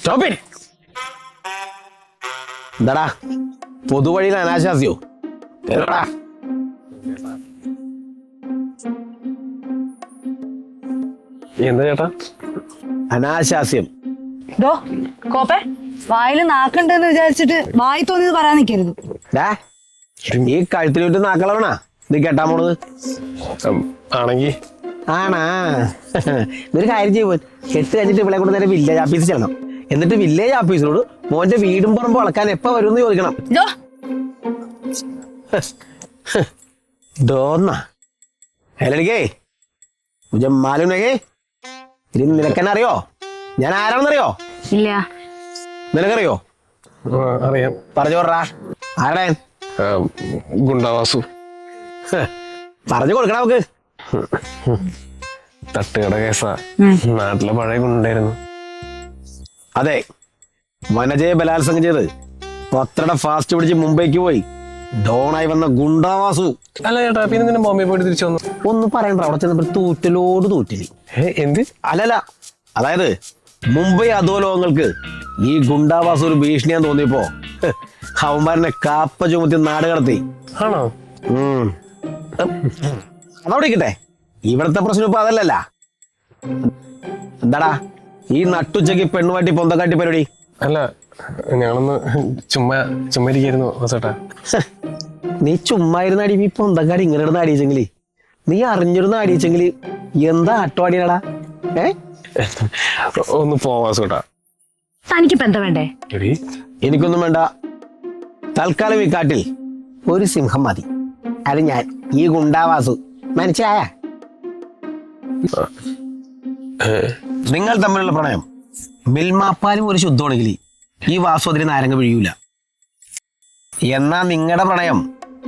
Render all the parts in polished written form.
Stop it. എന്താടാ പൊതുവഴിയിൽ അനാശാസ്യോ? എന്താ ചേട്ടാ? അനാശാസ്യം. കോപ്പെ വായില് നാക്കുണ്ടെന്ന് വിചാരിച്ചിട്ട് വായി തോന്നിയത് പറയാൻ നിൽക്കരുത്. ഈ കഴുത്തിൽ വിട്ട് നാക്കളവണാ നീ കേട്ടാ പോണത്? ആണെങ്കി ആണാ? ഇതൊരു കാര്യം ചെയ്യുമ്പോൾ കെട്ട് കഴിഞ്ഞിട്ട് ഇവിടെ കൊണ്ട് നേരെ വില്ലേജ് ഓഫീസിൽ ചെല്ലണം. എന്നിട്ട് വില്ലേജ് ഓഫീസിനോട് മോന്റെ വീടും പറമ്പ് വളക്കാൻ എപ്പ വരും എന്ന് ചോദിക്കണം. നിനക്കെന്നെ അറിയോ? ഞാൻ ആരാണെന്നറിയോ? ഇല്ല. നിനക്കറിയോ? അറിയാം. പറഞ്ഞു കൊടുറാ. ആരാ? ഗുണ്ടാവാസു. പറഞ്ഞു കൊടുക്കണ നമുക്ക്. തട്ടുകട കേസാ. നാട്ടിലെ പഴയ ഗുണ്ടായിരുന്നു. അതെ, വനജയെ ബലാത്സംഗം ചെയ്ത് പത്രയുടെ ഫാസ്റ്റ് പിടിച്ച് മുംബൈക്ക് പോയി ഡോണായി വന്ന ഗുണ്ടാവാസു. അല്ല ചേട്ടാ, പിന്നെ നിന്നെ ബോംബെ പോയിട്ട് തിരിച്ചു വന്നു? ഒന്നും പറയണ്ട, അവിടെ ചെന്നപ്പോ തൂറ്റലോട് തൂറ്റലി. എന്ത്? അല്ലല്ല, അതായത് മുംബൈ അധോലോകങ്ങൾക്ക് ഈ ഗുണ്ടാവാസു ഒരു ഭീഷണിയാന്ന് തോന്നിയപ്പോ അവന്മാരനെ കാപ്പ ചുമത്തി നാട് കടത്തി. ആണോ? അതവിടെ ഇരിക്കട്ടെ, ഇവിടത്തെ പ്രശ്നം ഇപ്പൊ അതല്ലല്ല. എന്താടാ ഈ നട്ടുച്ചയ്ക്ക് പെണ്ണുമാറ്റി പൊന്തക്കാട്ടി പരിപാടി? അല്ല, ഞങ്ങളൊന്ന് ചുമ്മാ ഇരിക്കായിരുന്നു ചേട്ടാ. നീ ചുമ്മാ ഇരുന്ന് അടി. ഈ പൊന്തക്കാടി ഇങ്ങനെ ഇടുന്ന അടിയിച്ചെങ്കില്, നീ അറിഞ്ഞിരുന്ന അടിയിച്ചെങ്കില് എന്താ അട്ടുവാടിയാടാ? ഒന്ന് പോവാ ചേട്ടാ. തനിക്കിപ്പോ എന്താ വേണ്ടേ? എനിക്കൊന്നും വേണ്ട. തൽക്കാലം ഈ കാട്ടിൽ ഒരു സിംഹം മതി. അത് ഞാൻ, ഈ ഗുണ്ടാവാസു. മനസ്സിലായ? നിങ്ങൾ തമ്മിലുള്ള പ്രണയം മിൽമാപ്പാലും ഒരു ശുദ്ധമാണെങ്കിൽ ഈ വാസു അതിന് നാരങ്ങ പിഴിയൂല. എന്നാ നിങ്ങളുടെ പ്രണയം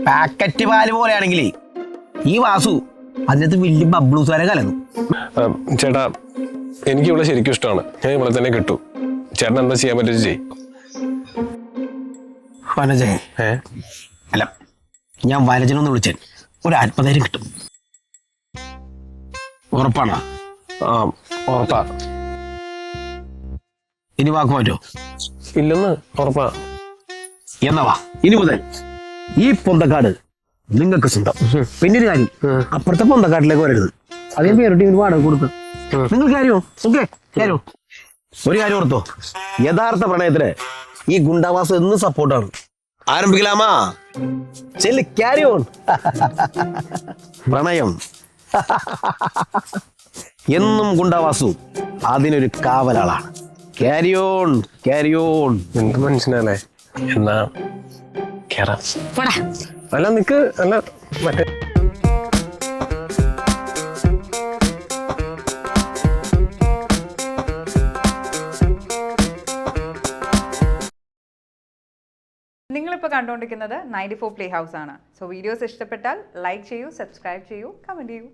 പാക്കറ്റ് പാല് പോലെയാണെങ്കിൽ ഈ വാസു അതിനകത്ത് വലിയ ബബ്ലൂസാരെ കലന്നു. ചേട്ടാ, എനിക്ക് ഇവിടെ ശരിക്കും ഇഷ്ടമാണ്. ഞാൻ ഇവിടെ തന്നെ കിട്ടു. ചേട്ടൻ എന്താ ചെയ്യാൻ പറ്റും ചെയ്. വനജ അല്ല, ഞാൻ വനജനൊന്ന് വിളിച്ചാൽ ഒരു ആത്മധൈര്യം കിട്ടും. ഉറപ്പാണോ? ഉറപ്പാ. ഇനി വാക്ക് മാറ്റോ? ഇല്ലെന്ന് ഉറപ്പാ. എന്നവാ ഇനി മുതൽ ഈ പൊന്തക്കാട് നിങ്ങൾക്ക് സ്വന്തം. പിന്നെ ഒരു കാര്യം, അപ്പുറത്തെ പൊന്തക്കാട്ടിലേക്ക് വരരുത്. അതേ പേരുടെ വാടക കൊടുക്കുക. നിങ്ങൾ കാര്യമോ? ഓക്കെ കാര്യമോ? ഒരു കാര്യം ഓർത്തോ, യഥാർത്ഥ പ്രണയത്തിന് ഈ ഗുണ്ടാവാസം എന്നും സപ്പോർട്ടാണ്. ആരംഭിക്കലാമാ? ചെല്ലു, ക്യാരി ഓൺ. പ്രണയം എന്നും ഗുണ്ടാവാസു അതിനൊരു കാവലാളാണ്. Carry on, carry on. എന്ത് മനസ്സിനല്ലേ? എന്നാ കേറാം. അല്ല നിക്ക്, അല്ല മറ്റേ നിങ്ങളിപ്പോൾ കണ്ടുകൊണ്ടിരിക്കുന്നത് 94 പ്ലേ ഹൗസ് ആണ്. സോ വീഡിയോസ് ഇഷ്ടപ്പെട്ടാൽ ലൈക്ക് ചെയ്യൂ, സബ്സ്ക്രൈബ് ചെയ്യൂ, കമൻറ്റ് ചെയ്യൂ.